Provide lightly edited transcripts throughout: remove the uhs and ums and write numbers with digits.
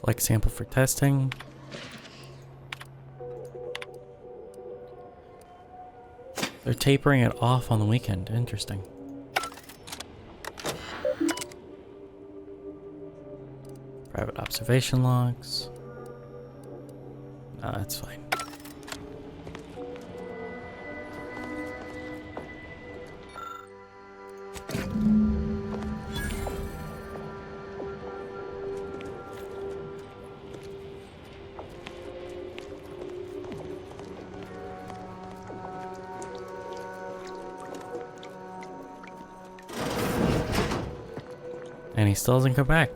Collect sample for testing. They're tapering it off on the weekend. Interesting. Private observation logs. No, that's fine. And he still doesn't come back.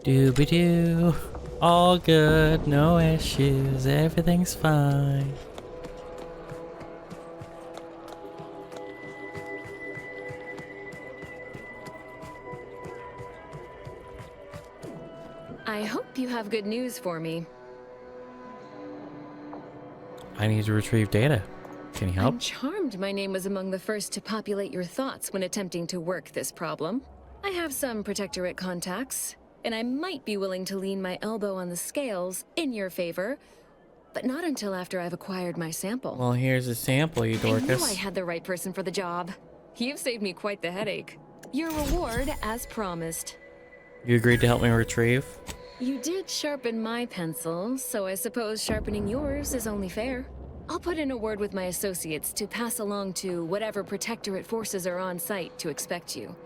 Dooby-doo. All good, no issues, everything's fine. I hope you have good news for me. I need to retrieve data. Can you help? I'm charmed my name was among the first to populate your thoughts when attempting to work this problem. I have some Protectorate contacts, and I might be willing to lean my elbow on the scales in your favor, but not until after I've acquired my sample. Well, here's a sample, you Dorcas. I knew I had the right person for the job. You've saved me quite the headache. Your reward, as promised. You agreed to help me retrieve? You did sharpen my pencil, so I suppose sharpening yours is only fair. I'll put in a word with my associates to pass along to whatever Protectorate forces are on site to expect you.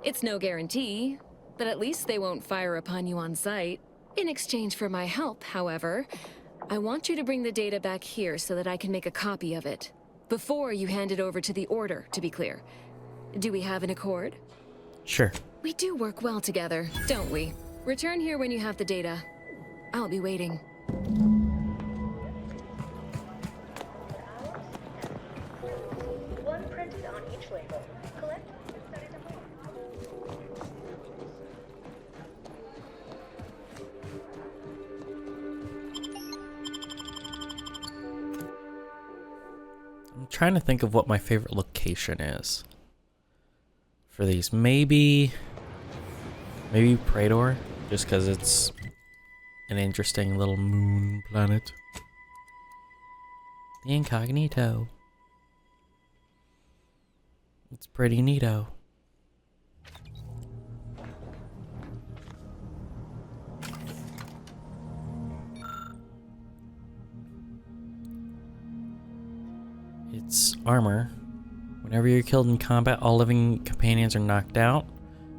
It's no guarantee, but at least they won't fire upon you on site. In exchange for my help, however, I want you to bring the data back here so that I can make a copy of it. Before you hand it over to the Order, to be clear. Do we have an accord? Sure. We do work well together, don't we? Return here when you have the data. I'll be waiting. One printed on each label. Collect and study them more. I'm trying to think of what my favorite location is for these. Maybe Praetor, just because it's an interesting little moon planet. The incognito. It's pretty neato. It's armor. Whenever you're killed in combat, all living companions are knocked out.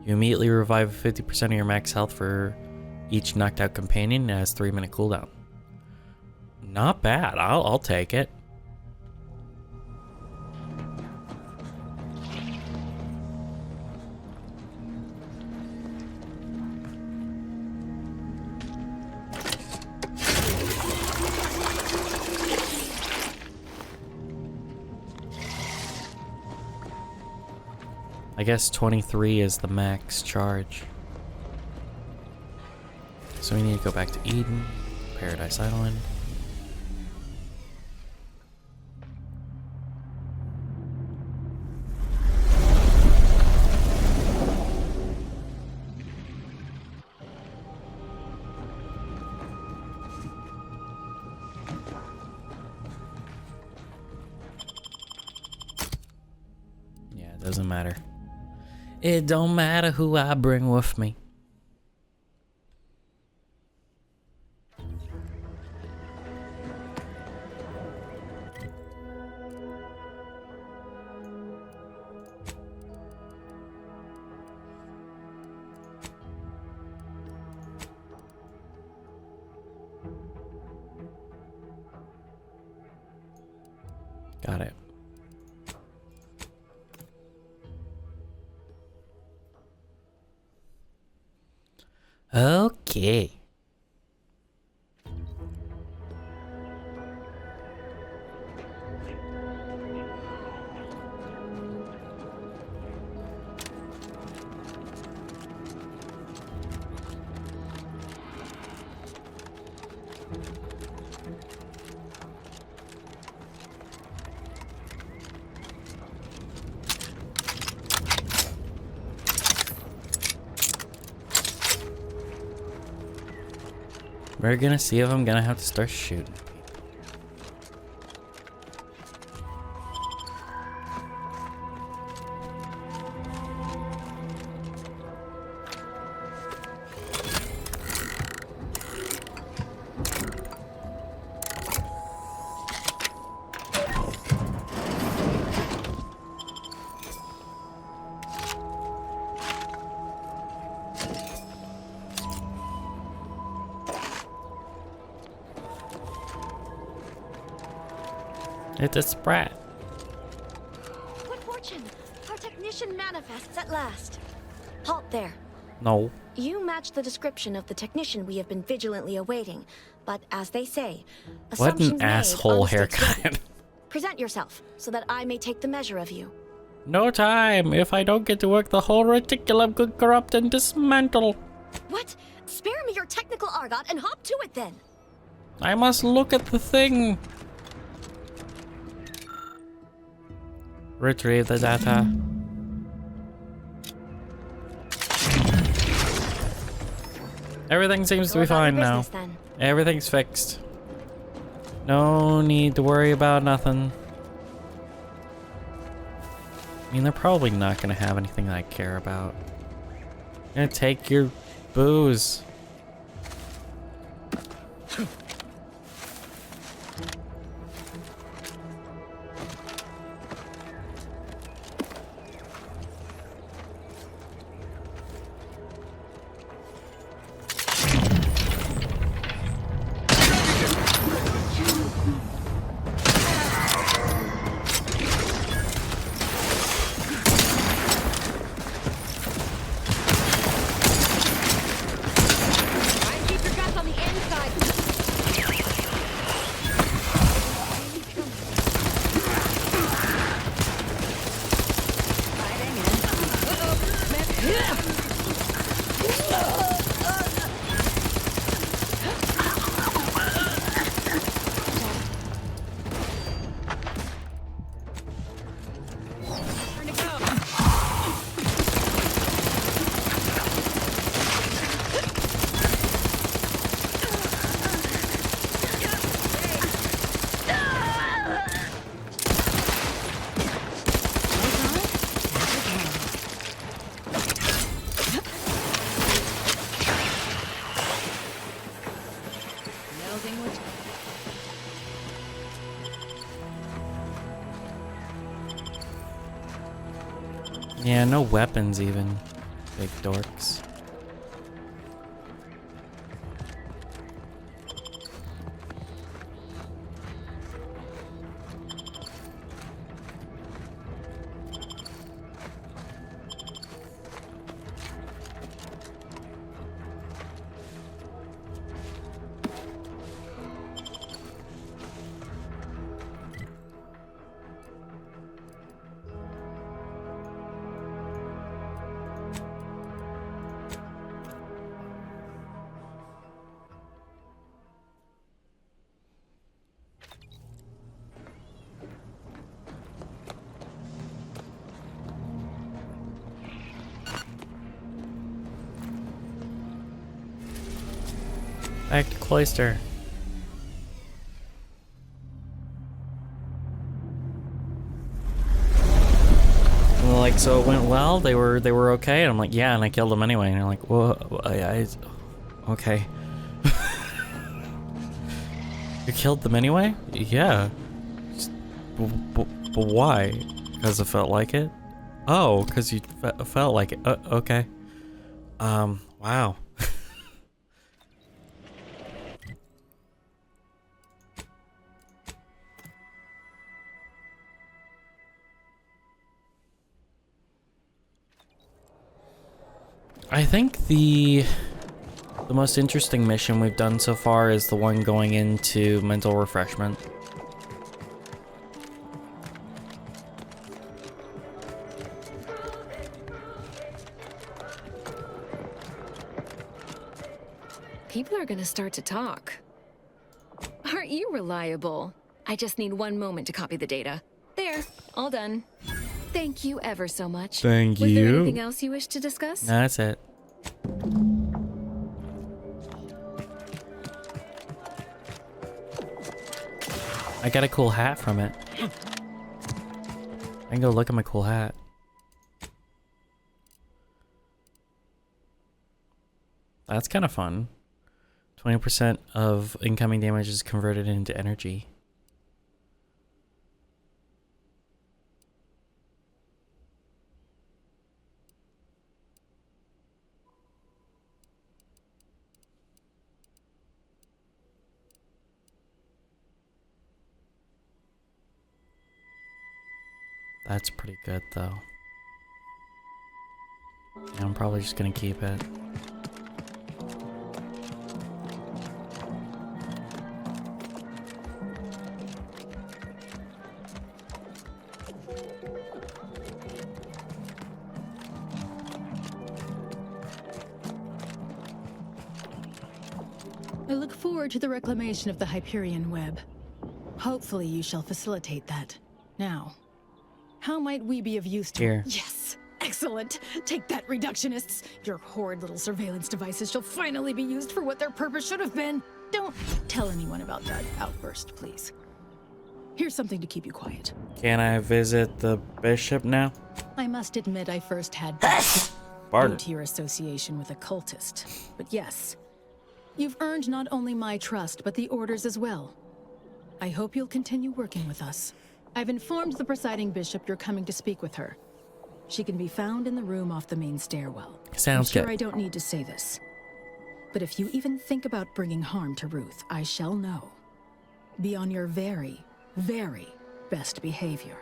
You immediately revive 50% of your max health for each knocked out companion, and it has 3-minute cooldown. Not bad. I'll take it. I guess 23 is the max charge. So we need to go back to Eden, Paradise Island. Yeah, it doesn't matter. It don't matter who I bring with me. Got it. Okay. We're gonna see if I'm gonna have to start shooting. It's a sprat. Good fortune! Our technician manifests at last. Halt there. No. You match the description of the technician we have been vigilantly awaiting, but as they say, What assumptions an made, asshole mistakes haircut. made. Present yourself, so that I may take the measure of you. No time. If I don't get to work, the whole reticulum could corrupt and dismantle. What? Spare me your technical argot and hop to it then! I must look at the thing. Retrieve the data. Everything seems to Go be about your fine now. business, then. Everything's fixed. No need to worry about nothing. I mean, they're probably not gonna have anything I care about. Gonna take your booze. Try and keep your guts on the inside. Yeah, no weapons even. Big dorks. Back to Cloister. And they're like, so it went well. They were okay. And I'm like, yeah, and I killed them anyway. And they're like, well, okay. You killed them anyway? Yeah. But why? Because I felt like it. Oh, because you felt like it. Okay. Wow. I think the most interesting mission we've done so far is the one going into mental refreshment. People are gonna start to talk. Aren't you reliable? I just need one moment to copy the data. There, all done. Thank you ever so much. Thank Was there you. anything else you wish to discuss? That's it. I got a cool hat from it. I can go look at my cool hat. That's kind of fun. 20% of incoming damage is converted into energy. That's pretty good though. Yeah, I'm probably just gonna keep it. I look forward to the reclamation of the Hyperion web. Hopefully you shall facilitate that. Now, how might we be of use to— Here. Yes! Excellent! Take that, reductionists! Your horrid little surveillance devices shall finally be used for what their purpose should have been! Don't tell anyone about that outburst, please. Here's something to keep you quiet. Can I visit the bishop now? I must admit I first had Barter. due to your association with a cultist. But yes, you've earned not only my trust, but the Order's as well. I hope you'll continue working with us. I've informed the presiding bishop you're coming to speak with her. She can be found in the room off the main stairwell. Sounds I'm sure good. I don't need to say this. But if you even think about bringing harm to Ruth, I shall know. Be on your very, very best behavior.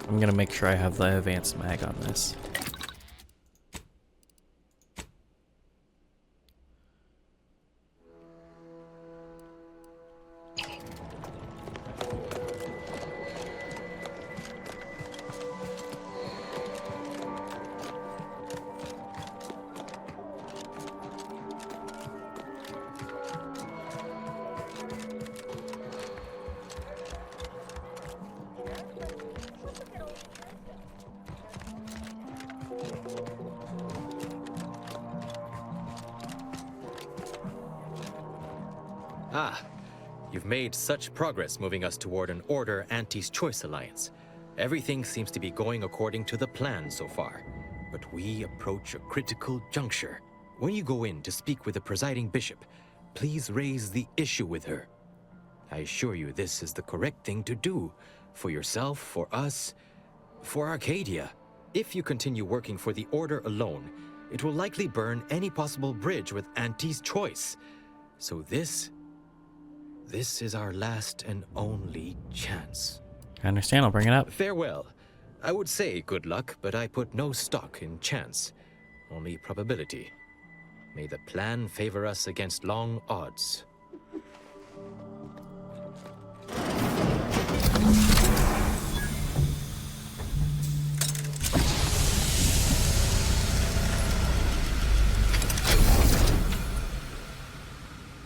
I'm gonna make sure I have the advanced mag on this. Ah, you've made such progress moving us toward an Order Anti's Choice alliance. Everything seems to be going according to the plan so far. But we approach a critical juncture. When you go in to speak with the presiding bishop, please raise the issue with her. I assure you this is the correct thing to do. For yourself, for us, for Arcadia. If you continue working for the Order alone, it will likely burn any possible bridge with Anti's Choice. So this is our last and only chance. I understand, I'll bring it up. Farewell. I would say good luck, but I put no stock in chance, only probability. May the plan favor us against long odds.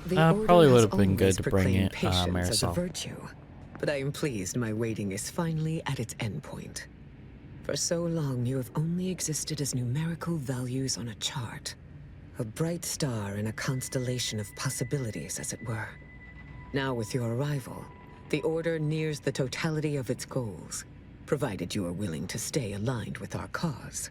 Probably would have been good to bring it, as a Marisol. virtue, but I am pleased my waiting is finally at its endpoint. For so long, you have only existed as numerical values on a chart, a bright star in a constellation of possibilities, as it were. Now, with your arrival, the Order nears the totality of its goals, provided you are willing to stay aligned with our cause.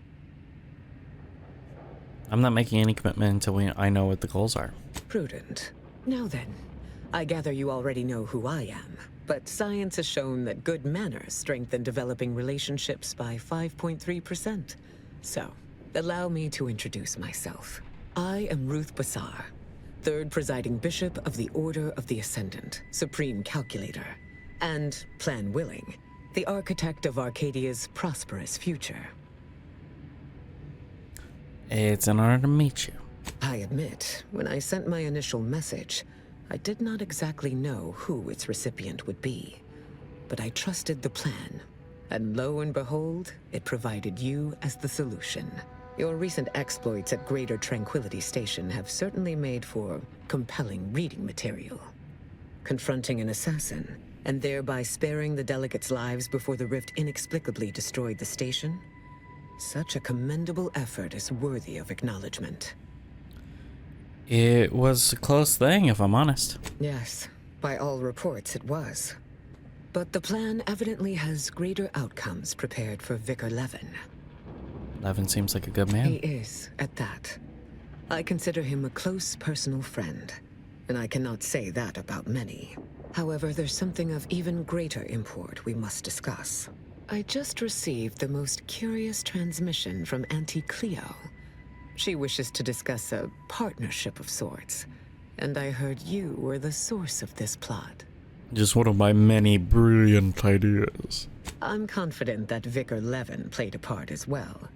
I'm not making any commitment until I know what the goals are. Prudent. Now then, I gather you already know who I am, but science has shown that good manners strengthen developing relationships by 5.3%. So, allow me to introduce myself. I am Ruth Bassar, third presiding bishop of the Order of the Ascendant, supreme calculator, and, plan willing, the architect of Arcadia's prosperous future. It's an honor to meet you. I admit, when I sent my initial message, I did not exactly know who its recipient would be. But I trusted the plan, and lo and behold, it provided you as the solution. Your recent exploits at Greater Tranquility Station have certainly made for compelling reading material. Confronting an assassin, and thereby sparing the delegates' lives before the rift inexplicably destroyed the station, Such a commendable effort is worthy of acknowledgement. It was a close thing, if I'm honest. Yes, by all reports it was. But the plan evidently has greater outcomes prepared for Vicar Levin. Levin seems like a good man. He is, at that. I consider him a close personal friend, and I cannot say that about many. However, there's something of even greater import we must discuss. I just received the most curious transmission from Auntie Cleo. She wishes to discuss a partnership of sorts, and I heard you were the source of this plot. Just one of my many brilliant ideas. I'm confident that Vicar Levin played a part as well,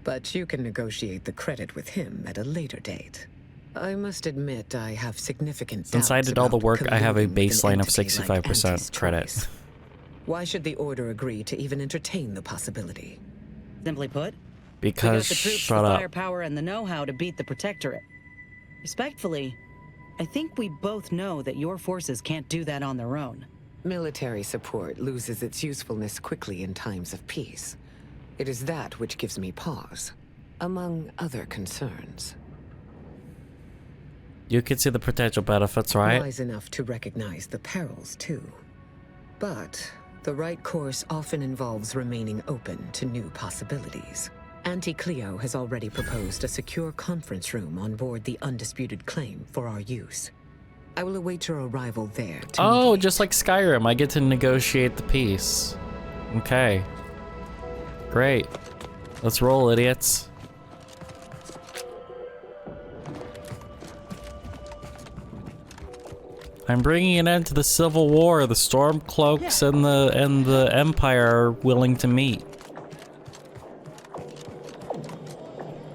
but you can negotiate the credit with him at a later date. I must admit I have significant doubts. Since I did all the about work, I have a colluding with an baseline of entity like 65% Auntie's credit. choice. Why should the Order agree to even entertain the possibility? Simply put, Because, we got the troops, shut the up. firepower, and the know-how to beat the Protectorate. Respectfully, I think we both know that your forces can't do that on their own. Military support loses its usefulness quickly in times of peace. It is that which gives me pause, among other concerns. You can see the potential benefits, right? Wise enough to recognize the perils, too. But the right course often involves remaining open to new possibilities. Auntie Cleo has already proposed a secure conference room on board the Undisputed Claim for our use. I will await your arrival there to Oh, mediate. just like Skyrim, I get to negotiate the peace. Okay. Great. Let's roll, idiots. I'm bringing an end to the Civil War. The Stormcloaks and the Empire are willing to meet.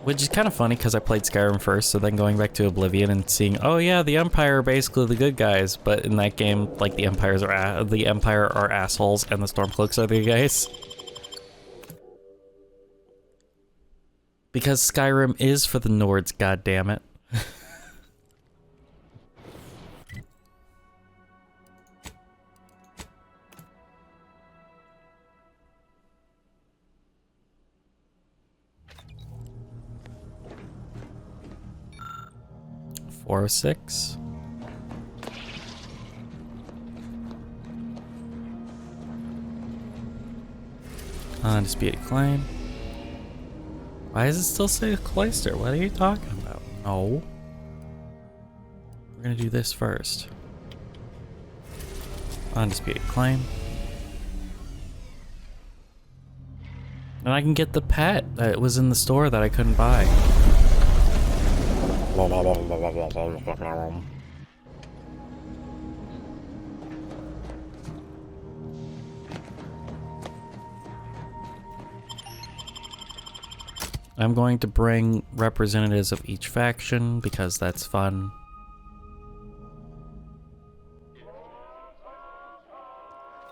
Which is kind of funny because I played Skyrim first, so then going back to Oblivion and seeing, oh yeah, the Empire are basically the good guys, but in that game, like the Empire are assholes and the Stormcloaks are the good guys. Because Skyrim is for the Nords, goddammit. Or 6. Undisputed claim. Why does it still say cloister? What are you talking about? No. We're gonna do this first. Undisputed claim. And I can get the pet that was in the store that I couldn't buy. I'm going to bring representatives of each faction because that's fun.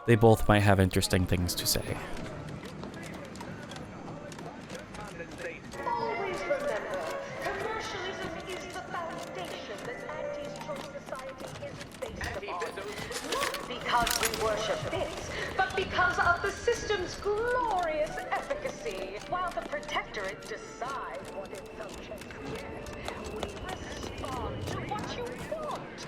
They both might have interesting things to say. Always remember, commercialism is the foundation that Auntie's Choice Society is based upon. Not because we worship this, but because of the system's glorious efficacy. While the Protectorate decides what its subjects get, we respond to what you want.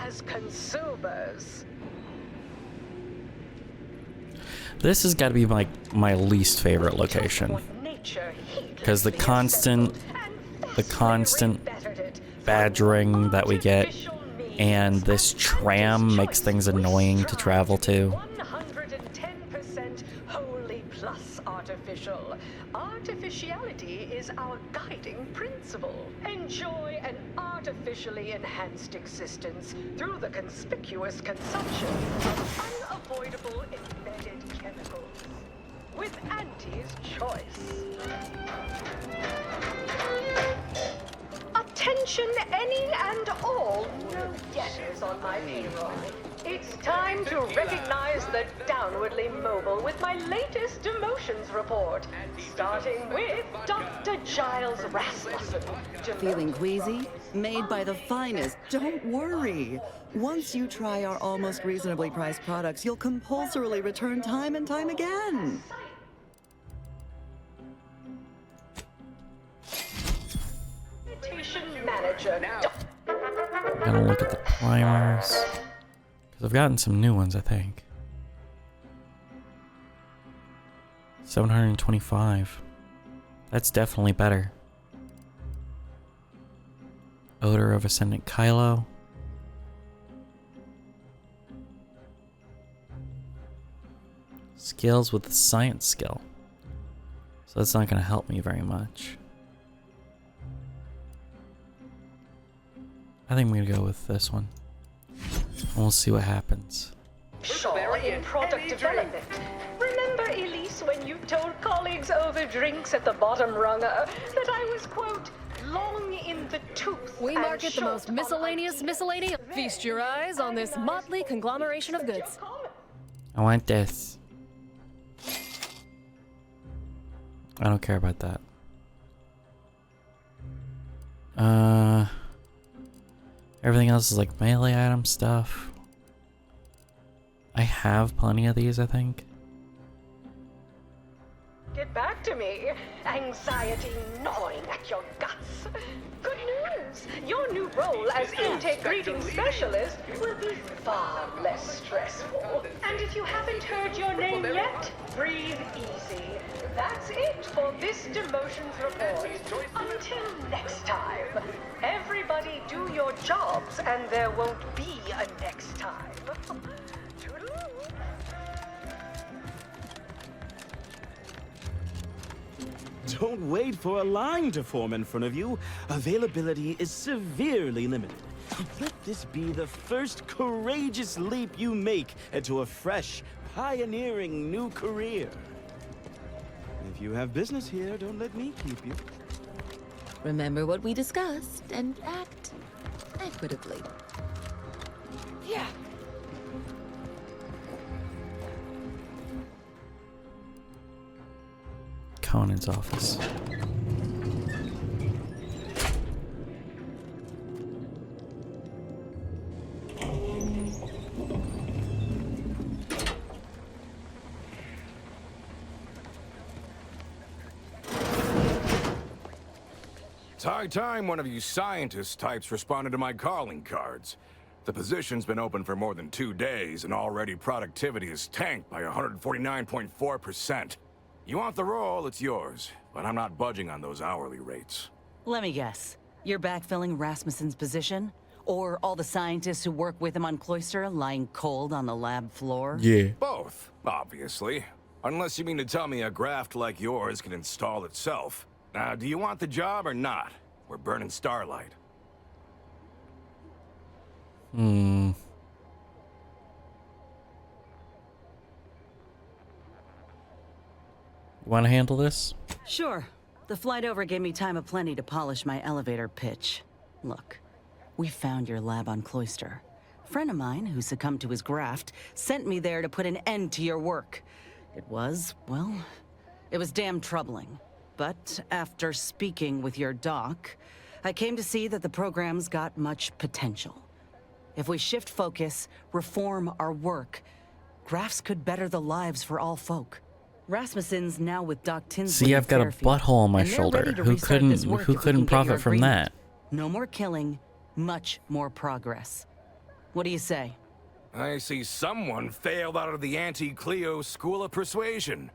As consumers. This has got to be my least favorite location. Because the constant badgering that we get and this tram makes things annoying to travel to. 110% wholly plus artificial. Artificiality is our guiding principle. Enjoy an artificially enhanced existence through the conspicuous consumption of unavoidable embedded chemicals. With Auntie's Choice. Attention any and all new debtors on my payroll. It's time to recognize the downwardly mobile with my latest demotions report. Starting with Dr. Giles Rasmussen. Feeling queasy? Made by the finest. Don't worry. Once you try our almost reasonably priced products, you'll compulsorily return time and time again. Sanitation Manager. Gotta look at the primers. Because I've gotten some new ones, I think. 725. That's definitely better. Odor of Ascendant Kylo. Skills with the science skill. So that's not going to help me very much. I think I'm going to go with this one. And we'll see what happens. Shaw in product development. Remember, Elise, when you told colleagues over drinks at the bottom runger that I was, quote, long in the tooth? We and market the short most on miscellaneous. ideas. Feast your eyes on this motley conglomeration of goods. I want this. I don't care about that. Everything else is like melee item stuff. I have plenty of these, I think. Get back to me. Anxiety gnawing at your guts. Good news. Your new role as intake greeting specialist will be far less stressful. And if you haven't heard your name yet, breathe easy. That's it for this demotions report. Until next time, everybody do your jobs and there won't be a next time. Toodaloo. Don't wait for a line to form in front of you. Availability is severely limited. Let this be the first courageous leap you make into a fresh, pioneering new career. If you have business here, don't let me keep you. Remember what we discussed and act equitably. Yeah. Conan's office. It's high time one of you scientist types responded to my calling cards. The position's been open for more than 2 days, and already productivity is tanked by 149.4%. You want the role, it's yours, but I'm not budging on those hourly rates. Let me guess. You're backfilling Rasmussen's position? Or all the scientists who work with him on Cloister lying cold on the lab floor? Yeah. Both, obviously. Unless you mean to tell me a graft like yours can install itself. Now, do you want the job or not? We're burning starlight. Want to handle this? Sure. The flight over gave me time aplenty to polish my elevator pitch. Look, we found your lab on Cloister. A friend of mine who succumbed to his graft sent me there to put an end to your work. It was, well, it was damn troubling. But after speaking with your doc, I came to see that the program's got much potential. If we shift focus, reform our work, grafts could better the lives for all folk. Rasmussen's now with Doc Tinsley. See, I've got a butthole on my and they're shoulder. ready to Who restart this couldn't work if we can get profit your from agreement. that? No more killing, much more progress. What do you say? I see someone failed out of the anti-Cleo School of Persuasion.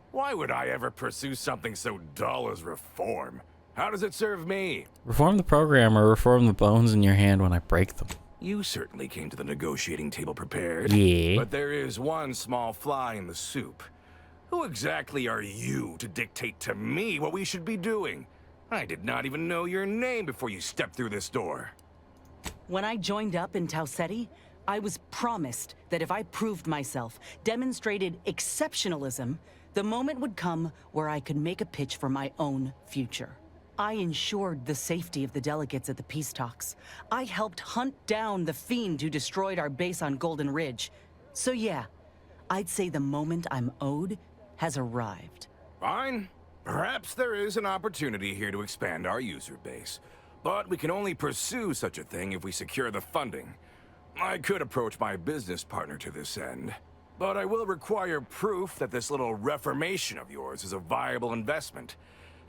Why would I ever pursue something so dull as reform? How does it serve me? Reform the program or reform the bones in your hand when I break them. You certainly came to the negotiating table prepared. Yeah. But there is one small fly in the soup. Who exactly are you to dictate to me what we should be doing? I did not even know your name before you stepped through this door. When I joined up in Tau Ceti, I was promised that if I proved myself, demonstrated exceptionalism, the moment would come where I could make a pitch for my own future. I ensured the safety of the delegates at the peace talks. I helped hunt down the fiend who destroyed our base on Golden Ridge. So yeah, I'd say the moment I'm owed has arrived. Fine. Perhaps there is an opportunity here to expand our user base, but we can only pursue such a thing if we secure the funding. I could approach my business partner to this end, but I will require proof that this little reformation of yours is a viable investment.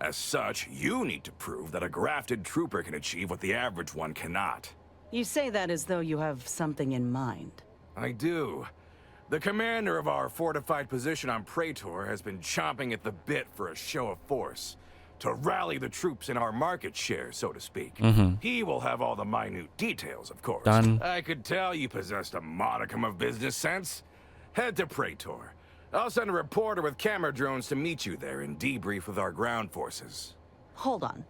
As such, you need to prove that a grafted trooper can achieve what the average one cannot. You say that as though you have something in mind. I do. The commander of our fortified position on Praetor has been chomping at the bit for a show of force. To rally the troops in our market share, so to speak. He will have all the minute details, of course. Done. I could tell you possessed a modicum of business sense. Head to Praetor. I'll send a reporter with camera drones to meet you there and debrief with our ground forces. Hold on.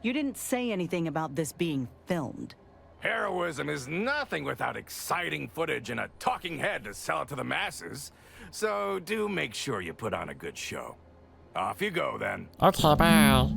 You didn't say anything about this being filmed. Heroism is nothing without exciting footage and a talking head to sell it to the masses. So do make sure you put on a good show. Off you go, then. Okay, bye.